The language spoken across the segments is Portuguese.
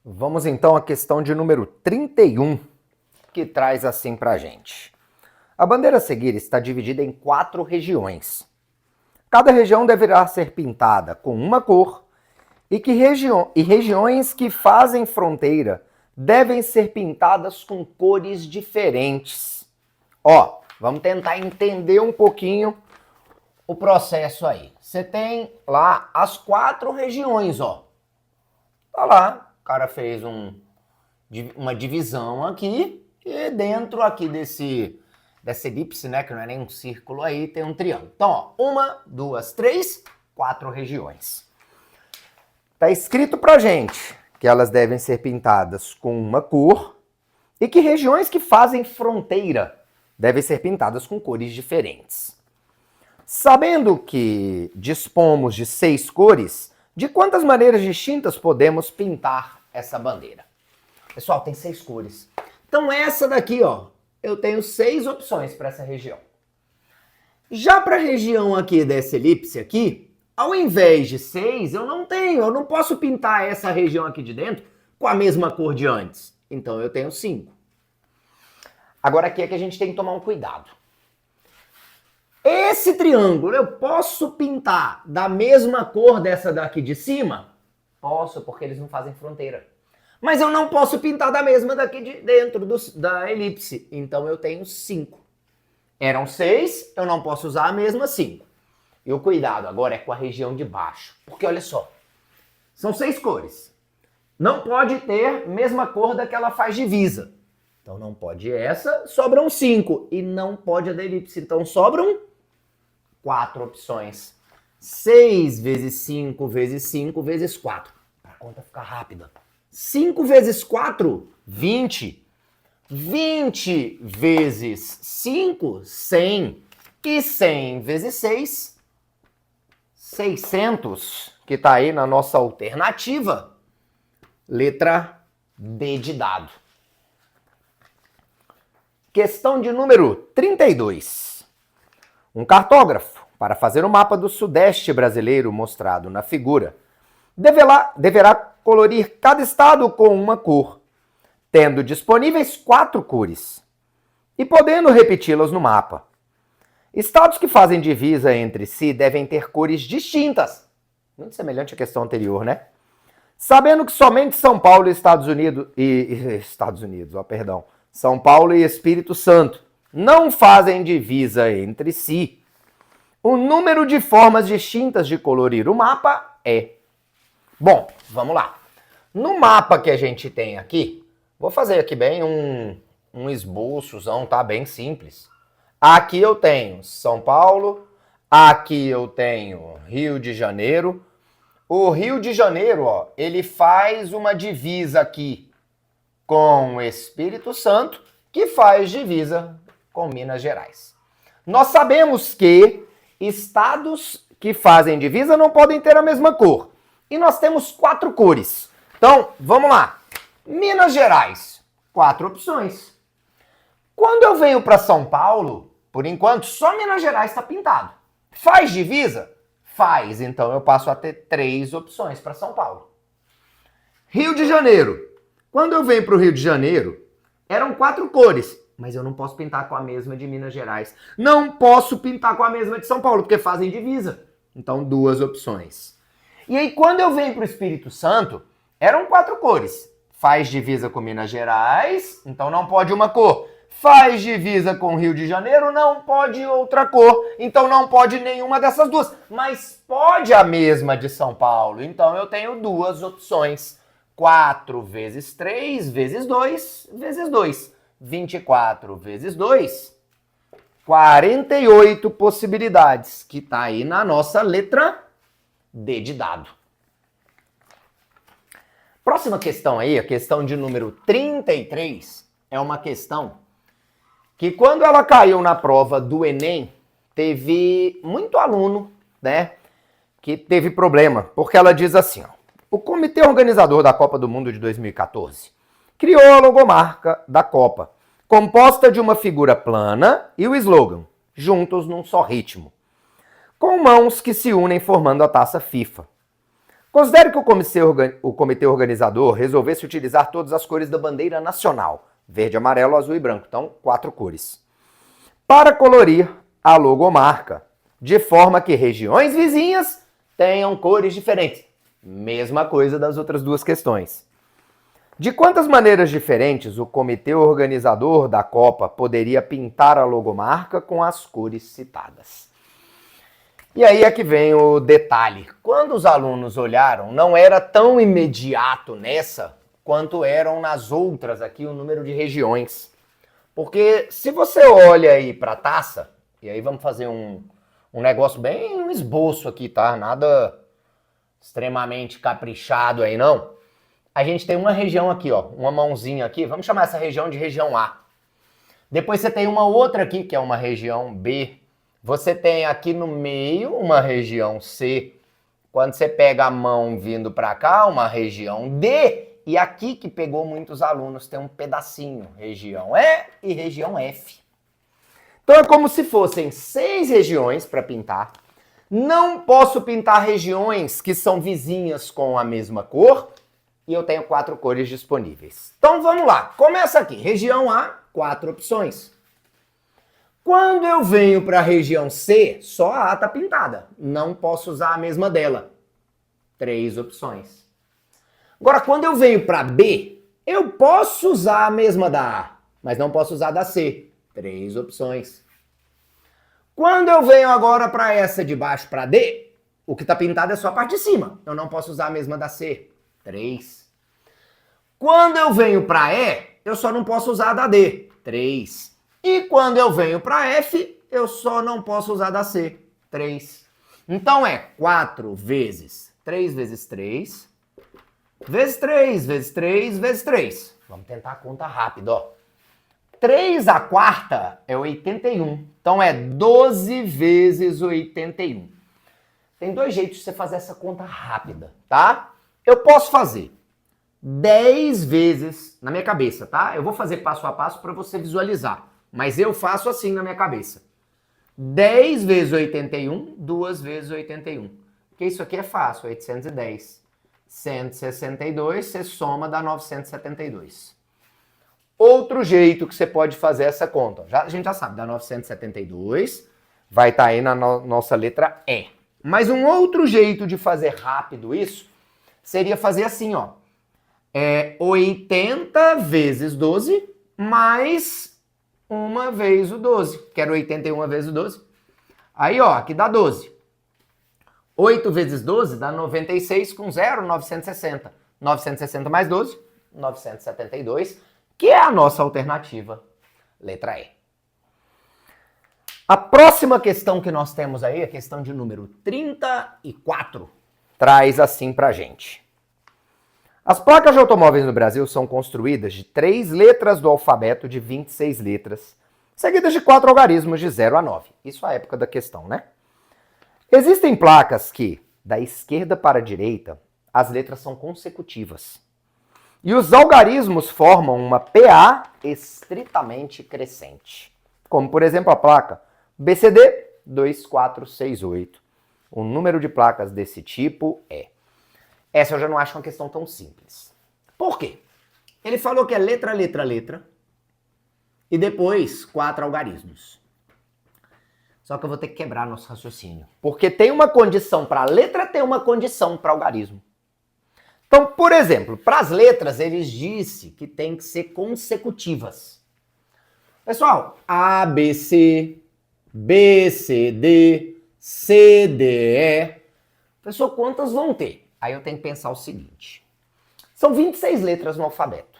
Vamos então à questão de número 31, que traz assim para a gente. A bandeira a seguir está dividida em 4 regiões. Cada região deverá ser pintada com uma cor e regiões que fazem fronteira devem ser pintadas com cores diferentes. Ó, vamos tentar entender um pouquinho o processo aí. Você tem lá as 4 regiões, ó. Tá lá, o cara fez uma divisão aqui e dentro aqui dessa elipse, né, que não é nem um círculo aí, tem um triângulo. Então, ó, 1, 2, 3, 4 regiões. Tá escrito pra gente que elas devem ser pintadas com uma cor e que regiões que fazem fronteira devem ser pintadas com cores diferentes. Sabendo que dispomos de 6 cores, de quantas maneiras distintas podemos pintar essa bandeira? Pessoal, tem 6 cores. Então essa daqui, ó, eu tenho 6 opções para essa região. Já para a região aqui dessa elipse aqui, ao invés de 6, eu não posso pintar essa região aqui de dentro com a mesma cor de antes. Então eu tenho 5. Agora aqui é que a gente tem que tomar um cuidado. Esse triângulo eu posso pintar da mesma cor dessa daqui de cima? Posso, porque eles não fazem fronteira. Mas eu não posso pintar da mesma daqui de dentro da elipse. Então eu tenho 5. Eram 6, eu não posso usar a mesma 5. E o cuidado agora é com a região de baixo. Porque olha só, são 6 cores. Não pode ter mesma cor da que ela faz divisa. Então não pode essa, sobram 5. E não pode a da elipse, então sobram 4 opções. 6 vezes 5 vezes 5 vezes 4. Para a conta ficar rápida. 5 vezes 4, 20. 20 vezes 5, 100. E 100 vezes 6, 600. Que está aí na nossa alternativa. Letra D de dado. Questão de número 32. Um cartógrafo, para fazer o mapa do Sudeste brasileiro mostrado na figura, deverá colorir cada estado com uma cor, tendo disponíveis 4 cores, e podendo repeti-las no mapa. Estados que fazem divisa entre si devem ter cores distintas. Muito semelhante à questão anterior, né? Sabendo que somente São Paulo e São Paulo e Espírito Santo não fazem divisa entre si, o número de formas distintas de colorir o mapa é... Bom, vamos lá. No mapa que a gente tem aqui, vou fazer aqui bem um esboçozão, tá? Bem simples. Aqui eu tenho São Paulo, aqui eu tenho Rio de Janeiro. O Rio de Janeiro, ó, ele faz uma divisa aqui com o Espírito Santo, que faz divisa com Minas Gerais. Nós sabemos que estados que fazem divisa não podem ter a mesma cor. E nós temos 4 cores. Então, vamos lá. Minas Gerais, 4 opções. Quando eu venho para São Paulo, por enquanto, só Minas Gerais está pintado. Faz divisa? Faz. Então, eu passo a ter 3 opções para São Paulo. Rio de Janeiro. Quando eu venho para o Rio de Janeiro, eram 4 cores. Mas eu não posso pintar com a mesma de Minas Gerais. Não posso pintar com a mesma de São Paulo, porque fazem divisa. Então, 2 opções. E aí, quando eu venho para o Espírito Santo, eram 4 cores. Faz divisa com Minas Gerais, então não pode uma cor. Faz divisa com Rio de Janeiro, não pode outra cor. Então não pode nenhuma dessas 2. Mas pode a mesma de São Paulo. Então eu tenho 2 opções. 4 vezes 3 vezes 2 vezes 2. 24 vezes 2, 48 possibilidades, que está aí na nossa letra D de dado. Próxima questão aí, a questão de número 33, é uma questão que quando ela caiu na prova do Enem, teve muito aluno, né, que teve problema, porque ela diz assim, ó, o comitê organizador da Copa do Mundo de 2014 criou a logomarca da Copa, composta de uma figura plana e o slogan, juntos num só ritmo, com mãos que se unem formando a taça FIFA. Considere que o comitê organizador resolvesse utilizar todas as cores da bandeira nacional, verde, amarelo, azul e branco, então 4 cores, para colorir a logomarca, de forma que regiões vizinhas tenham cores diferentes. Mesma coisa das outras duas questões. De quantas maneiras diferentes o comitê organizador da Copa poderia pintar a logomarca com as cores citadas? E aí é que vem o detalhe. Quando os alunos olharam, não era tão imediato nessa quanto eram nas outras aqui o número de regiões. Porque se você olha aí para a taça, e aí vamos fazer um negócio bem, um esboço aqui, tá? Nada extremamente caprichado aí, não. A gente tem uma região aqui, ó, uma mãozinha aqui, vamos chamar essa região de região A. Depois você tem uma outra aqui, que é uma região B. Você tem aqui no meio uma região C. Quando você pega a mão vindo para cá, uma região D. E aqui que pegou muitos alunos, tem um pedacinho, região E e região F. Então é como se fossem 6 regiões para pintar. Não posso pintar regiões que são vizinhas com a mesma cor. E eu tenho 4 cores disponíveis. Então vamos lá, começa aqui. Região A, 4 opções. Quando eu venho para a região C, só a A está pintada. Não posso usar a mesma dela. 3 opções. Agora, quando eu venho para B, eu posso usar a mesma da A, mas não posso usar da C. 3 opções. Quando eu venho agora para essa de baixo para D, o que está pintado é só a parte de cima. Eu não posso usar a mesma da C. 3. Quando eu venho para E, eu só não posso usar a da D. 3. E quando eu venho para F, eu só não posso usar da C. 3. Então é 4 vezes 3 vezes 3, vezes 3, vezes 3, vezes 3. Vamos tentar a conta rápida, ó. 3 à quarta é 81. Então é 12 vezes 81. Tem 2 jeitos de você fazer essa conta rápida, tá? Eu posso fazer 10 vezes na minha cabeça, tá? Eu vou fazer passo a passo para você visualizar. Mas eu faço assim na minha cabeça. 10 vezes 81, 2 vezes 81. Porque isso aqui é fácil, 810. 162, você soma, dá 972. Outro jeito que você pode fazer essa conta. A gente já sabe, dá 972. Vai estar aí na nossa letra E. Mas um outro jeito de fazer rápido isso seria fazer assim, ó. 80 vezes 12 mais 1 vez o 12. Quero 81 vezes o 12. Aí, ó, aqui dá 12. 8 vezes 12 dá 96 com 0, 960. 960 mais 12, 972, que é a nossa alternativa, letra E. A próxima questão que nós temos aí, a questão de número 34, traz assim pra gente. As placas de automóveis no Brasil são construídas de 3 letras do alfabeto de 26 letras, seguidas de 4 algarismos de 0 a 9. Isso é a época da questão, né? Existem placas que, da esquerda para a direita, as letras são consecutivas. E os algarismos formam uma PA estritamente crescente. Como, por exemplo, a placa BCD 2468. O número de placas desse tipo é... Essa eu já não acho uma questão tão simples. Por quê? Ele falou que é letra, letra, letra. E depois 4 algarismos. Só que eu vou ter que quebrar nosso raciocínio. Porque tem uma condição para a letra, tem uma condição para o algarismo. Então, por exemplo, para as letras, eles disse que tem que ser consecutivas. Pessoal, A, B, C, B, C, D, C, D, E. Pessoal, quantas vão ter? Aí eu tenho que pensar o seguinte. São 26 letras no alfabeto.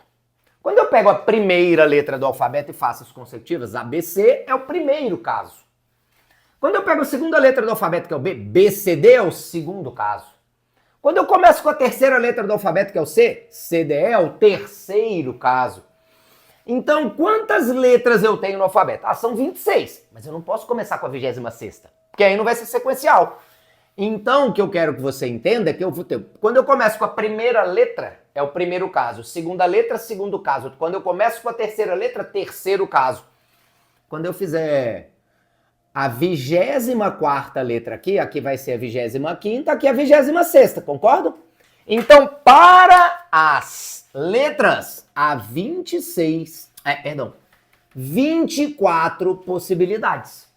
Quando eu pego a primeira letra do alfabeto e faço as consecutivas, A, B, C é o primeiro caso. Quando eu pego a segunda letra do alfabeto, que é o B, B, C, D é o segundo caso. Quando eu começo com a terceira letra do alfabeto, que é o C, C, D, E é o terceiro caso. Então, quantas letras eu tenho no alfabeto? Ah, são 26, mas eu não posso começar com a 26ª, porque aí não vai ser sequencial. Então, o que eu quero que você entenda é que eu vou ter... Quando eu começo com a primeira letra, é o primeiro caso. Segunda letra, segundo caso. Quando eu começo com a terceira letra, terceiro caso. Quando eu fizer a 24ª letra aqui vai ser a 25ª, aqui a 26ª, concordo? Então, para as letras, há 24 possibilidades.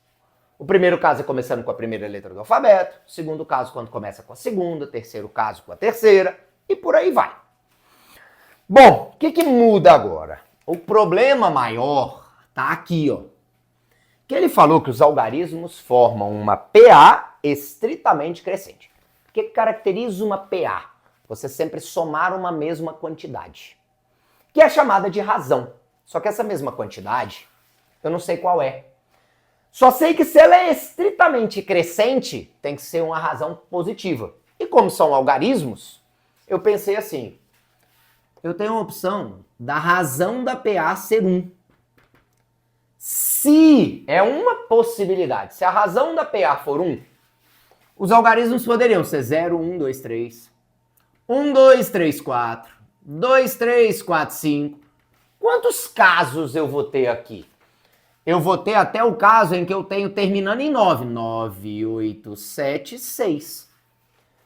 O primeiro caso é começando com a primeira letra do alfabeto, o segundo caso quando começa com a segunda, terceiro caso com a terceira, e por aí vai. Bom, o que muda agora? O problema maior tá aqui, ó. Que ele falou que os algarismos formam uma PA estritamente crescente. O que caracteriza uma PA? Você sempre somar uma mesma quantidade, que é chamada de razão. Só que essa mesma quantidade, eu não sei qual é. Só sei que se ela é estritamente crescente, tem que ser uma razão positiva. E como são algarismos, eu pensei assim, eu tenho a opção da razão da PA ser 1. Se é uma possibilidade, se a razão da PA for 1, os algarismos poderiam ser 0, 1, 2, 3, 1, 2, 3, 4, 2, 3, 4, 5. Quantos casos eu vou ter aqui? Eu vou ter até o caso em que eu tenho terminando em 9. 9, 8, 7, 6.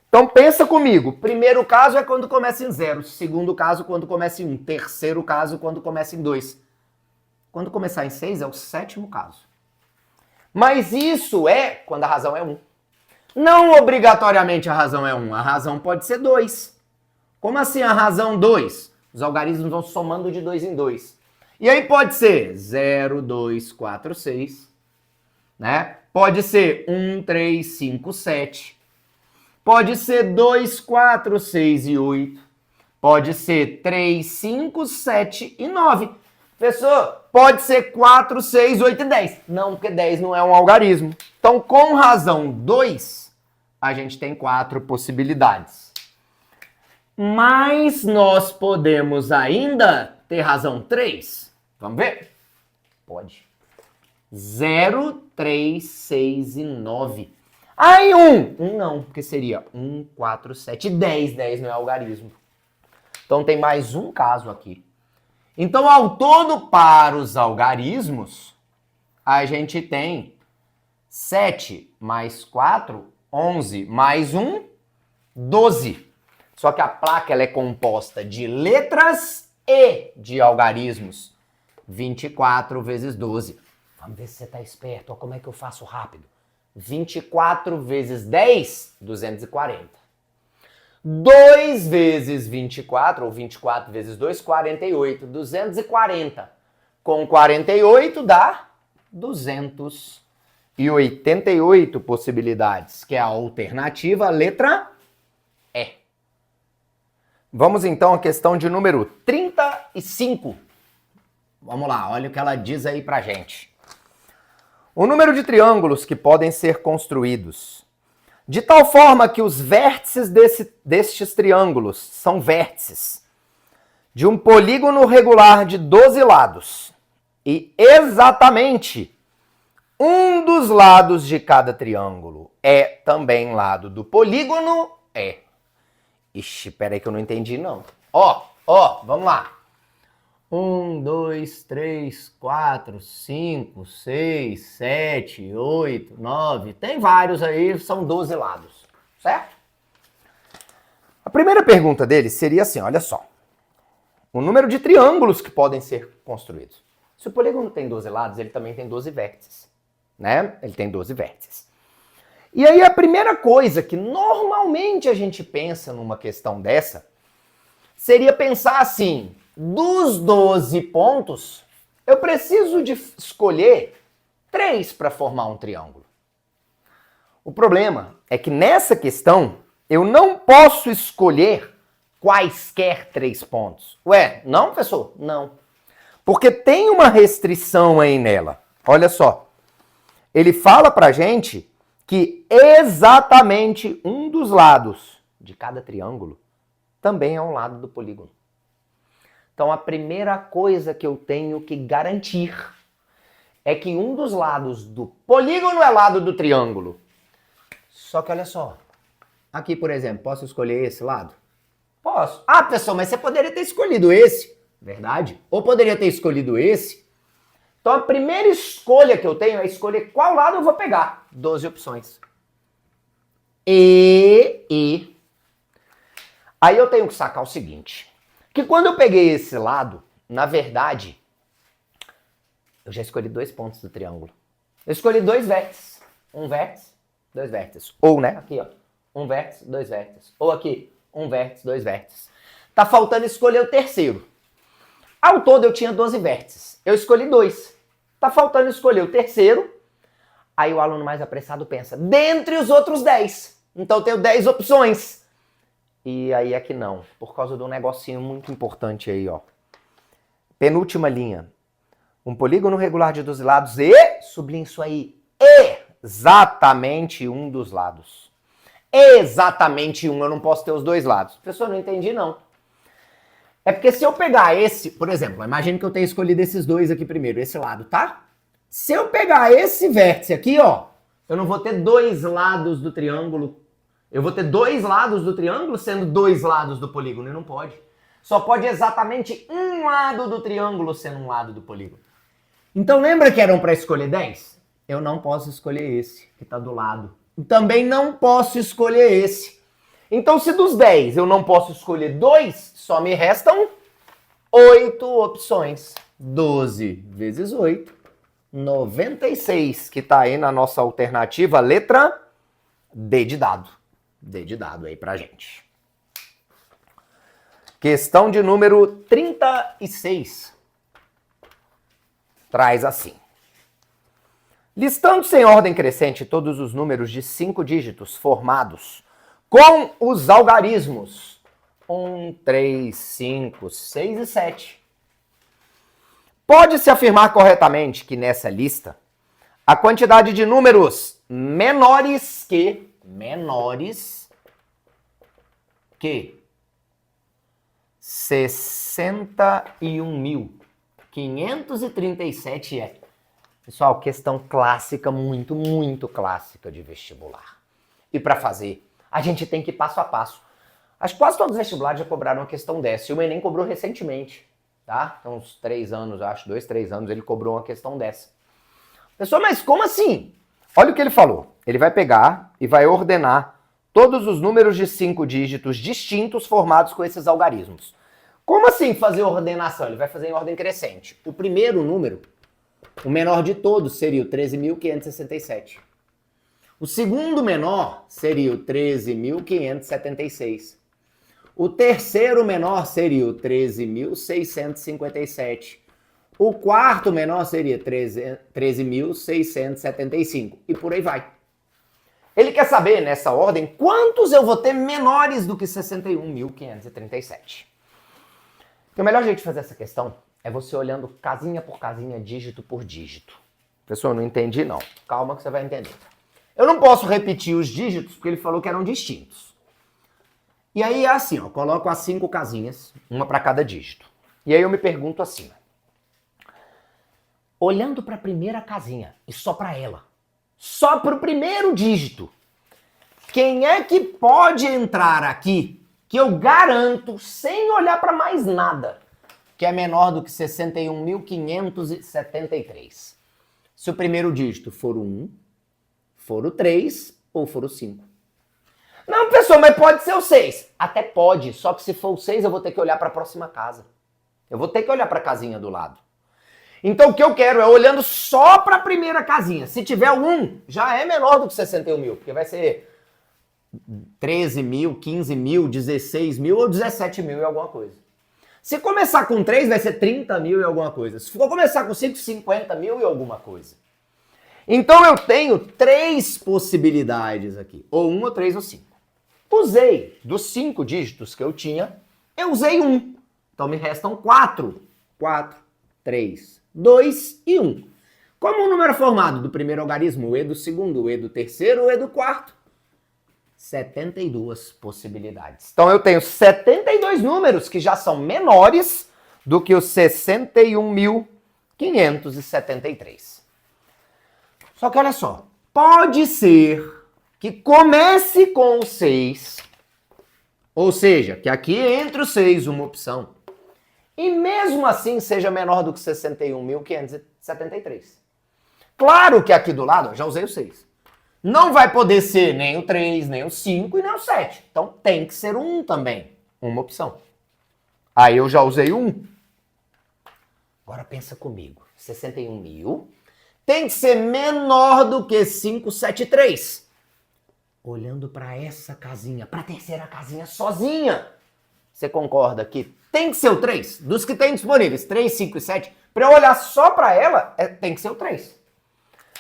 Então pensa comigo. Primeiro caso é quando começa em 0. Segundo caso, quando começa em 1. Terceiro caso, quando começa em 2. Quando começar em 6 é o 7º caso. Mas isso é quando a razão é 1. Não obrigatoriamente a razão é 1. A razão pode ser 2. Como assim a razão 2? Os algarismos vão somando de 2 em 2. E aí pode ser 0, 2, 4, 6. Né? Pode ser 1, 3, 5, 7. Pode ser 2, 4, 6 e 8. Pode ser 3, 5, 7 e 9. Professor, pode ser 4, 6, 8 e 10. Não, porque 10 não é um algarismo. Então, com razão 2, a gente tem 4 possibilidades. Mas nós podemos ainda ter razão 3. Vamos ver? Pode. 0, 3, 6 e 9. Aí 1. 1 não, porque seria 1, 4, 7 e 10. 10 não é algarismo. Então tem mais um caso aqui. Então, ao todo, para os algarismos, a gente tem 7 mais 4, 11, mais 1, 12. Só que a placa ela é composta de letras e de algarismos. 24 vezes 12. Vamos ver se você está esperto. Olha como é que eu faço rápido. 24 vezes 10, 240. 2 vezes 24, ou 24 vezes 2, 48. 240. Com 48 dá 288 possibilidades, que é a alternativa letra E. Vamos então à questão de número 35. Vamos lá, olha o que ela diz aí pra gente. O número de triângulos que podem ser construídos de tal forma que os vértices destes triângulos são vértices de um polígono regular de 12 lados e exatamente um dos lados de cada triângulo é também lado do polígono é. Ixi, peraí que eu não entendi não. Ó, vamos lá. 1, 2, 3, 4, 5, 6, 7, 8, 9. Tem vários aí, são 12 lados, certo? A primeira pergunta dele seria assim, olha só. O número de triângulos que podem ser construídos. Se o polígono tem 12 lados, ele também tem 12 vértices, né? Ele tem 12 vértices. E aí a primeira coisa que normalmente a gente pensa numa questão dessa seria pensar assim, dos 12 pontos, eu preciso de escolher 3 para formar um triângulo. O problema é que nessa questão, eu não posso escolher quaisquer 3 pontos. Ué, não, professor? Não. Porque tem uma restrição aí nela. Olha só. Ele fala pra gente que exatamente um dos lados de cada triângulo também é um lado do polígono. Então, a primeira coisa que eu tenho que garantir é que um dos lados do polígono é lado do triângulo. Só que olha só. Aqui, por exemplo, posso escolher esse lado? Posso. Ah, pessoal, mas você poderia ter escolhido esse. Verdade? Ou poderia ter escolhido esse. Então a primeira escolha que eu tenho é escolher qual lado eu vou pegar. 12 opções. Aí eu tenho que sacar o seguinte, que quando eu peguei esse lado, na verdade, eu já escolhi 2 pontos do triângulo. Eu escolhi 2 vértices. Um vértice, 2 vértices. Ou, né, aqui, ó, um vértice, 2 vértices. Ou aqui, um vértice, 2 vértices. Tá faltando escolher o terceiro. Ao todo eu tinha 12 vértices. Eu escolhi 2. Tá faltando escolher o terceiro. Aí o aluno mais apressado pensa, dentre os outros 10. Então eu tenho 10 opções. E aí é que não, por causa de um negocinho muito importante aí, ó. Penúltima linha. Um polígono regular de 12 lados e, sublinha isso aí, exatamente um dos lados. Exatamente um, eu não posso ter os 2 lados. Professor, não entendi não. É porque se eu pegar esse, por exemplo, imagine que eu tenha escolhido esses 2 aqui primeiro, esse lado, tá? Se eu pegar esse vértice aqui, ó, eu não vou ter 2 lados do triângulo. Eu vou ter 2 lados do triângulo sendo 2 lados do polígono, e não pode. Só pode exatamente um lado do triângulo sendo um lado do polígono. Então lembra que eram para escolher 10? Eu não posso escolher esse, que está do lado. Também não posso escolher esse. Então se dos 10 eu não posso escolher 2, só me restam 8 opções. 12 vezes 8, 96, que está aí na nossa alternativa, letra D de dado. D de dado aí pra gente. Questão de número 36. Traz assim. Listando-se em ordem crescente todos os números de 5 dígitos formados com os algarismos 1, 3, 5, 6 e 7. Pode-se afirmar corretamente que nessa lista a quantidade de números menores que 61.537 é. Pessoal, questão clássica, muito clássica de vestibular. E para fazer, a gente tem que ir passo a passo. Acho que quase todos os vestibulares já cobraram uma questão dessa. E o Enem cobrou recentemente, tá? Então, uns 3 anos, acho, 2, 3 anos, ele cobrou uma questão dessa. Pessoal, mas como assim? Olha o que ele falou. Ele vai pegar e vai ordenar todos os números de 5 dígitos distintos formados com esses algarismos. Como assim fazer ordenação? Ele vai fazer em ordem crescente. O primeiro número, o menor de todos, seria o 13.567. O segundo menor seria o 13.576. O terceiro menor seria o 13.657. O quarto menor seria 13.675. E por aí vai. Ele quer saber, nessa ordem, quantos eu vou ter menores do que 61.537. E o melhor jeito de fazer essa questão é você olhando casinha por casinha, dígito por dígito. Pessoal, não entendi não. Calma que você vai entender. Eu não posso repetir os dígitos porque ele falou que eram distintos. E aí é assim, ó, coloco as 5 casinhas, uma para cada dígito. E aí eu me pergunto assim, olhando para a primeira casinha e só para ela, só para o primeiro dígito, quem é que pode entrar aqui que eu garanto, sem olhar para mais nada, que é menor do que 61.573? Se o primeiro dígito for o 1, for o 3 ou for o 5. Não, pessoal, mas pode ser o 6. Até pode, só que se for o 6 eu vou ter que olhar para a próxima casa. Eu vou ter que olhar para a casinha do lado. Então o que eu quero é olhando só para a primeira casinha. Se tiver o 1, já é menor do que 61.000, porque vai ser 13.000, 15.000, 16.000 ou 17.000 e alguma coisa. Se começar com 3, vai ser 30.000 e alguma coisa. Se for começar com 5, 50.000 e alguma coisa. Então eu tenho 3 possibilidades aqui. Ou 1, ou 3, ou 5. Usei dos 5 dígitos que eu tinha, eu usei 1. Então me restam 4. 4, 3, 2 e 1. Como o número é formado do primeiro algarismo, o E do segundo, o E do terceiro, o E do quarto? 72 possibilidades. Então eu tenho 72 números que já são menores do que os 61.573. Só que olha só, pode ser que comece com o 6, ou seja, que aqui entre o 6 uma opção, e mesmo assim seja menor do que 61.573. Claro que aqui do lado, já usei o 6. Não vai poder ser nem o 3, nem o 5 e nem o 7. Então tem que ser o 1 também. Uma opção. Aí eu já usei o 1. Agora pensa comigo. 61.000 tem que ser menor do que 573. Olhando para essa casinha, para a terceira casinha sozinha. Você concorda que tem que ser o 3? Dos que tem disponíveis, 3, 5 e 7, para eu olhar só para ela, tem que ser o 3.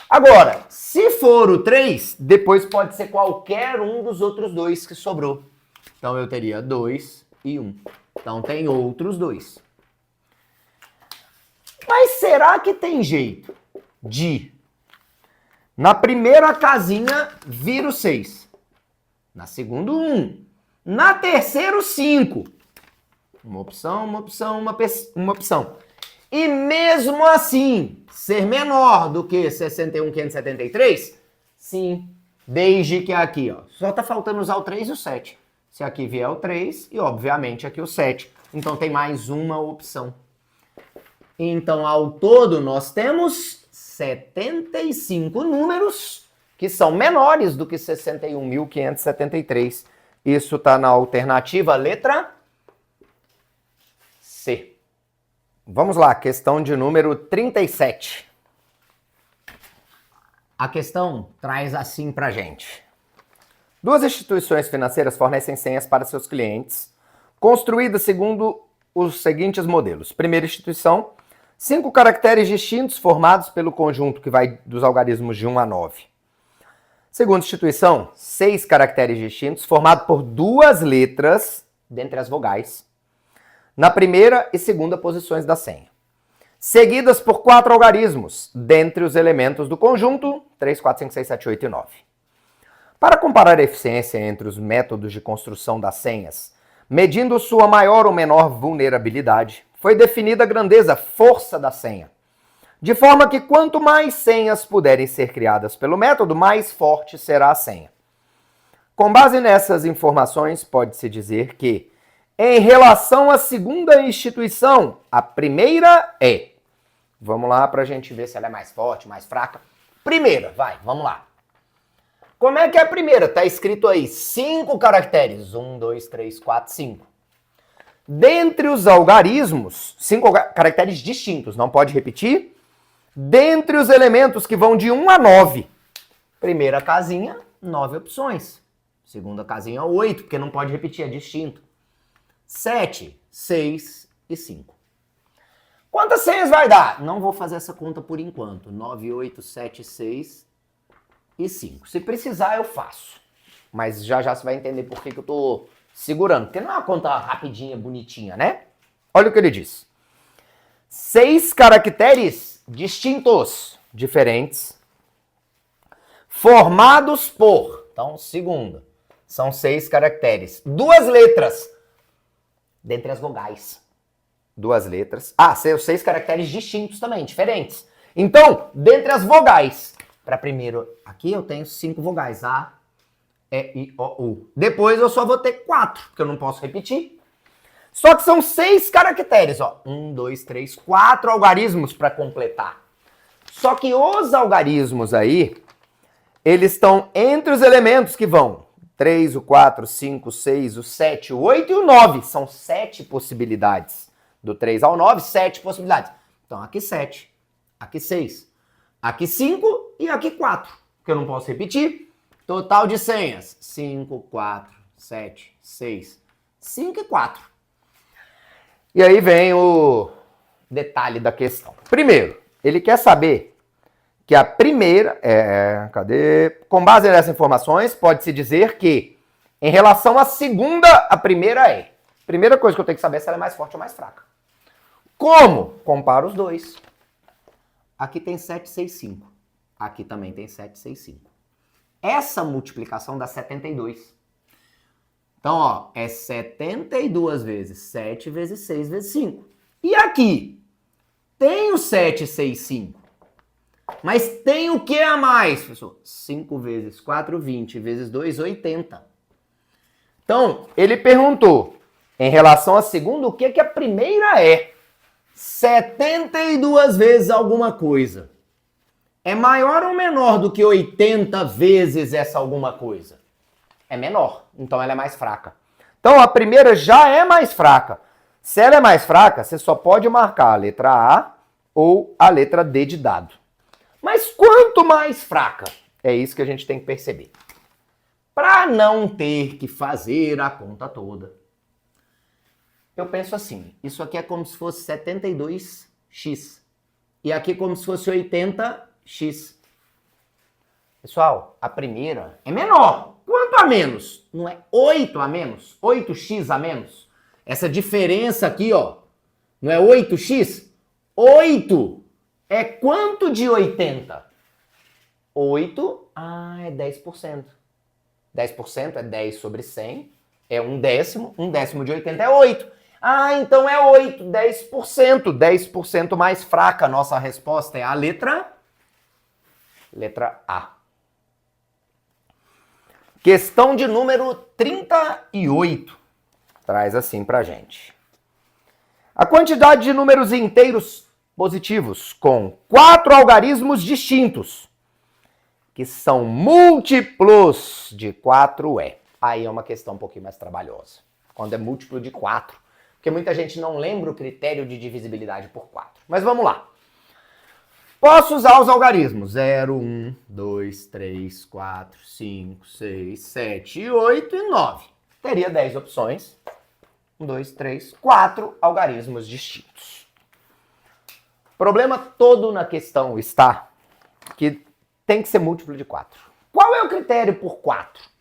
Agora, se for o 3, depois pode ser qualquer um dos outros dois que sobrou. Então eu teria 2 e 1. Então tem outros dois. Mas será que tem jeito de, na primeira casinha, vir o 6? Na segunda, 1. Na terceira, o 5. Uma opção, uma opção, uma opção. E mesmo assim, ser menor do que 61.573? Sim, desde que aqui, ó, só tá faltando usar o 3 e o 7. Se aqui vier o 3 e, obviamente, aqui o 7. Então tem mais uma opção. Então, ao todo, nós temos 75 números que são menores do que 61.573. Isso está na alternativa letra C. Vamos lá, questão de número 37. A questão traz assim pra gente. Duas instituições financeiras fornecem senhas para seus clientes, construídas segundo os seguintes modelos. Primeira instituição, 5 caracteres distintos formados pelo conjunto que vai dos algarismos de 1 a 9. Segunda instituição, 6 caracteres distintos formados por 2 letras dentre as vogais, na primeira e segunda posições da senha, seguidas por 4 algarismos dentre os elementos do conjunto 3, 4, 5, 6, 7, 8 e 9. Para comparar a eficiência entre os métodos de construção das senhas, medindo sua maior ou menor vulnerabilidade, foi definida a grandeza, força da senha, de forma que quanto mais senhas puderem ser criadas pelo método, mais forte será a senha. Com base nessas informações, pode-se dizer que, em relação à segunda instituição, a primeira é... Vamos lá para a gente ver se ela é mais forte, mais fraca. Primeira, vai, vamos lá. Como é que é a primeira? Tá escrito aí 5 caracteres. 1, 2, 3, 4, 5. Dentre os algarismos, 5 caracteres distintos, não pode repetir. Dentre os elementos que vão de 1 a 9. Primeira casinha, 9 opções. Segunda casinha, 8, porque não pode repetir, é distinto. 7, 6 e 5. Quantas senhas vai dar? Não vou fazer essa conta por enquanto. 9, 8, 7, 6 e 5. Se precisar, eu faço. Mas já já você vai entender por que eu tô segurando. Porque não é uma conta rapidinha, bonitinha, né? Olha o que ele diz. 6 caracteres distintos, diferentes, formados por... Então, segunda. São 6 caracteres. 2 letras dentre as vogais. 2 letras. Ah, 6 caracteres distintos também, diferentes. Então, dentre as vogais. Para primeiro, aqui eu tenho 5 vogais. A, E, I, O, U. Depois eu só vou ter 4, porque eu não posso repetir. Só que são 6 caracteres, ó. 1, 2, 3, 4 algarismos para completar. Só que os algarismos aí, eles estão entre os elementos que vão 3, o 4, o 5, o 6, o 7, o 8 e o 9. São 7 possibilidades. Do 3 ao 9, 7 possibilidades. Então, aqui 7, aqui 6, aqui 5 e aqui 4. Que eu não posso repetir. Total de senhas. 5, 4, 7, 6, 5 e 4. E aí vem o detalhe da questão. Primeiro, ele quer saber que a primeira... Com base nessas informações, pode-se dizer que, em relação à segunda, a primeira é... Primeira coisa que eu tenho que saber é se ela é mais forte ou mais fraca. Como? Comparo os dois. Aqui tem 7, 6, 5. Aqui também tem 7, 6, 5. Essa multiplicação dá 72. Então, ó, é 72 vezes 7 vezes 6 vezes 5. E aqui? Tem o 7, 6, 5. Mas tem o que a mais, professor? 5 vezes 4, 20. Vezes 2, 80. Então, ele perguntou Em relação à segunda, o que que a primeira é? 72 vezes alguma coisa. É maior ou menor do que 80 vezes essa alguma coisa? É menor, então ela é mais fraca. Então a primeira já é mais fraca. Se ela é mais fraca, você só pode marcar a letra A ou a letra D de dado. Mas quanto mais fraca, é isso que a gente tem que perceber. Para não ter que fazer a conta toda, eu penso assim, isso aqui é como se fosse 72x. E aqui como se fosse 80x. Pessoal, a primeira é menor. Quanto a menos? Não é 8 a menos? 8x a menos? Essa diferença aqui, ó, não é 8x? 8 é quanto de 80? 8, é 10%. 10% é 10 sobre 100, é um décimo de 80 é 8. Então é 8, 10%. 10% mais fraca. A nossa resposta é a letra A. Questão de número 38. Traz assim pra gente. A quantidade de números inteiros positivos com 4 algarismos distintos, que são múltiplos de 4 é. Aí é uma questão um pouquinho mais trabalhosa. Quando é múltiplo de 4. Porque muita gente não lembra o critério de divisibilidade por 4. Mas vamos lá. Posso usar os algarismos 0, 1, 2, 3, 4, 5, 6, 7, 8 e 9. Teria 10 opções. 1, 2, 3, 4 algarismos distintos. O problema todo na questão está que tem que ser múltiplo de 4. Qual é o critério por 4?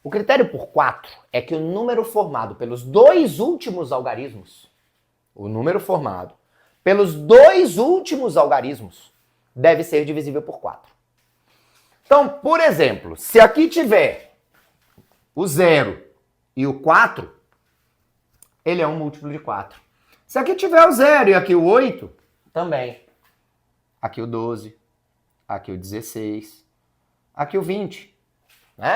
O critério por 4 é que o número formado pelos dois últimos algarismos, deve ser divisível por 4. Então, por exemplo, se aqui tiver o 0 e o 4, ele é um múltiplo de 4. Se aqui tiver o 0 e aqui o 8, também. Aqui o 12, aqui o 16, aqui o 20.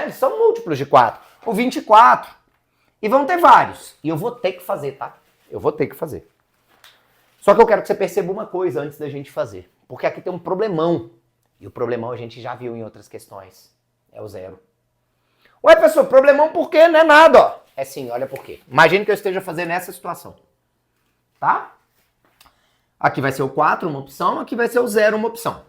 Eles são múltiplos de 4. O 24. E vão ter vários. E eu vou ter que fazer, tá? Eu vou ter que fazer. Só que eu quero que você perceba uma coisa antes da gente fazer. Porque aqui tem um problemão. E o problemão a gente já viu em outras questões. É o 0. Ué, professor, problemão por quê? Não é nada, ó. É sim, olha por quê. Imagine que eu esteja fazendo essa situação. Tá? Aqui vai ser o 4, uma opção. Aqui vai ser o 0, uma opção.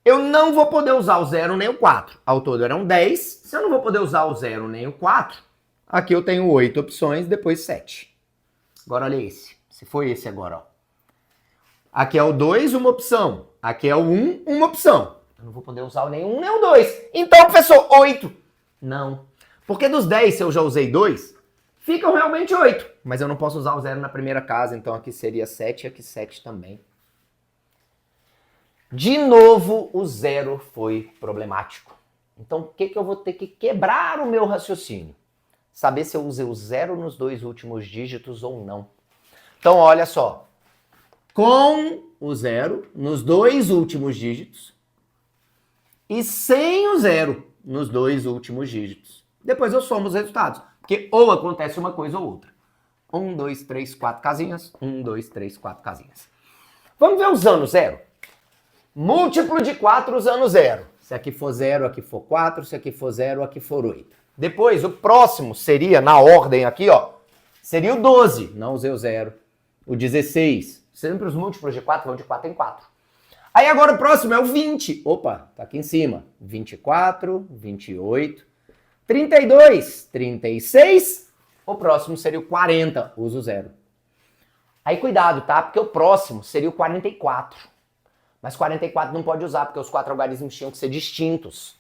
Eu não vou poder usar o 0 nem o 4. Ao todo eram 10. Se eu não vou poder usar o 0 nem o 4, aqui eu tenho 8 opções, depois 7. Agora olha esse. Se for esse agora, ó. Aqui é o 2, uma opção. Aqui é o 1, uma opção. Eu não vou poder usar nem o 1 nem o 2. Então, professor, 8. Não. Porque dos 10, se eu já usei 2, ficam realmente 8. Mas eu não posso usar o 0 na primeira casa, então aqui seria 7 e aqui 7 também. De novo, o 0 foi problemático. Então, o que eu vou ter que quebrar o meu raciocínio? Saber se eu usei o 0 nos dois últimos dígitos ou não. Então, olha só. Com o 0 nos dois últimos dígitos e sem o 0 nos dois últimos dígitos. Depois eu somo os resultados, porque ou acontece uma coisa ou outra. 1, 2, 3, 4 casinhas. 1, 2, 3, 4 casinhas. Vamos ver usando 0. Múltiplo de 4 usando 0. Se aqui for 0, aqui for 4. Se aqui for 0, aqui for 8. Depois, o próximo seria, na ordem aqui, ó, seria o 12. Não usei o 0. O 16. Sempre os múltiplos de 4 vão de 4 em 4. Aí agora o próximo é o 20. Opa, tá aqui em cima. 24, 28, 32, 36. O próximo seria o 40. Uso o 0. Aí cuidado, tá? Porque o próximo seria o 44. Mas 44 não pode usar, porque os 4 algarismos tinham que ser distintos.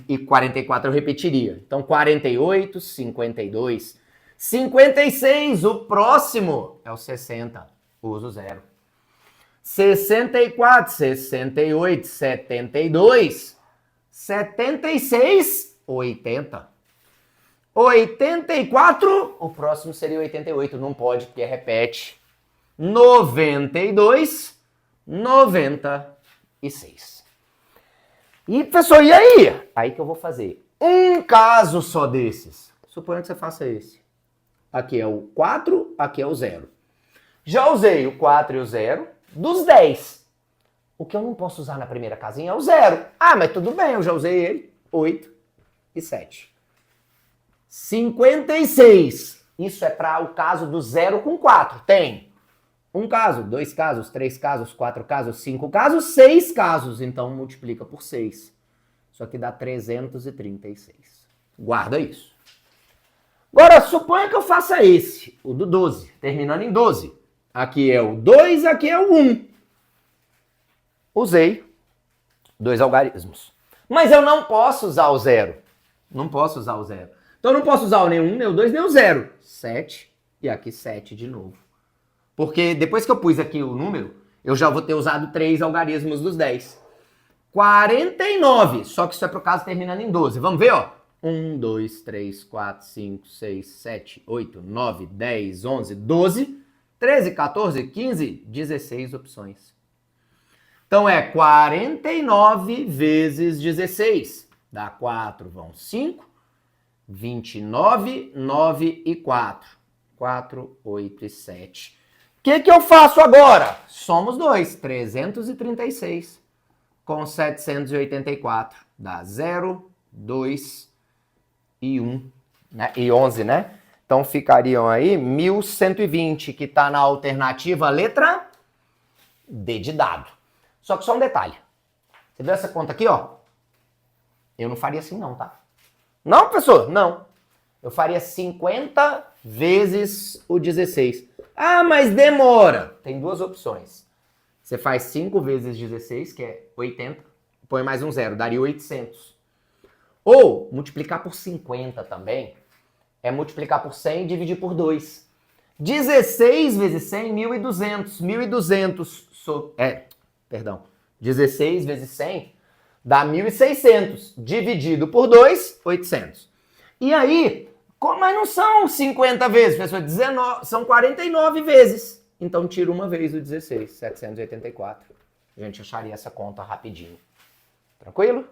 E 44 eu repetiria. Então, 48, 52, 56. O próximo é o 60. Uso 0. 64, 68, 72, 76, 80. 84, o próximo seria 88. Não pode, porque repete. 92, 96. E, professor, e aí? Aí que eu vou fazer um caso só desses. Suponha que você faça esse. aqui é o 4, aqui é o 0. Já usei o 4 e o 0 dos 10. O que eu não posso usar na primeira casinha é o 0. Ah, mas tudo bem, eu já usei ele. 8 e 7. 56. Isso é para o caso do 0 com 4. Tem um caso, 2 casos, 3 casos, 4 casos, 5 casos, 6 casos. Então multiplica por 6. Isso aqui dá 336. Guarda isso. Agora, suponha que eu faça esse, o do 12, terminando em 12. Aqui é o 2, aqui é o 1. Usei 2 algarismos. Mas eu não posso usar o 0. Não posso usar o 0. Então eu não posso usar o nem 1, nem o 2, nem o 0. 7 e aqui 7 de novo. Porque depois que eu pus aqui o número, eu já vou ter usado 3 algarismos dos 10. 49. Só que isso é para o caso terminando em 12. Vamos ver, ó. 1, 2, 3, 4, 5, 6, 7, 8, 9, 10, 11, 12, 13, 14, 15, 16 opções. Então é 49 vezes 16. Dá 4, vão 5. 29, 9 e 4. 4, 8 e 7. O que eu faço agora? Somos 2. 336 com 784. Dá 0, 2 e 1. Né? E 11, né? Então ficariam aí 1120, que está na alternativa letra D de dado. Só que só um detalhe. Você viu essa conta aqui, ó? Eu não faria assim não, tá? Não, professor? Não. Eu faria 50 vezes o 16. Ah, mas demora. Tem duas opções. Você faz 5 vezes 16, que é 80. Põe mais um 0, daria 800. Ou, multiplicar por 50 também, é multiplicar por 100 e dividir por 2. 16 vezes 100, 1.200. 16 vezes 100 dá 1.600. Dividido por 2, 800. E aí, mas não são 50 vezes, professor, 19, são 49 vezes. Então tira uma vez o 16, 784. A gente acharia essa conta rapidinho. Tranquilo?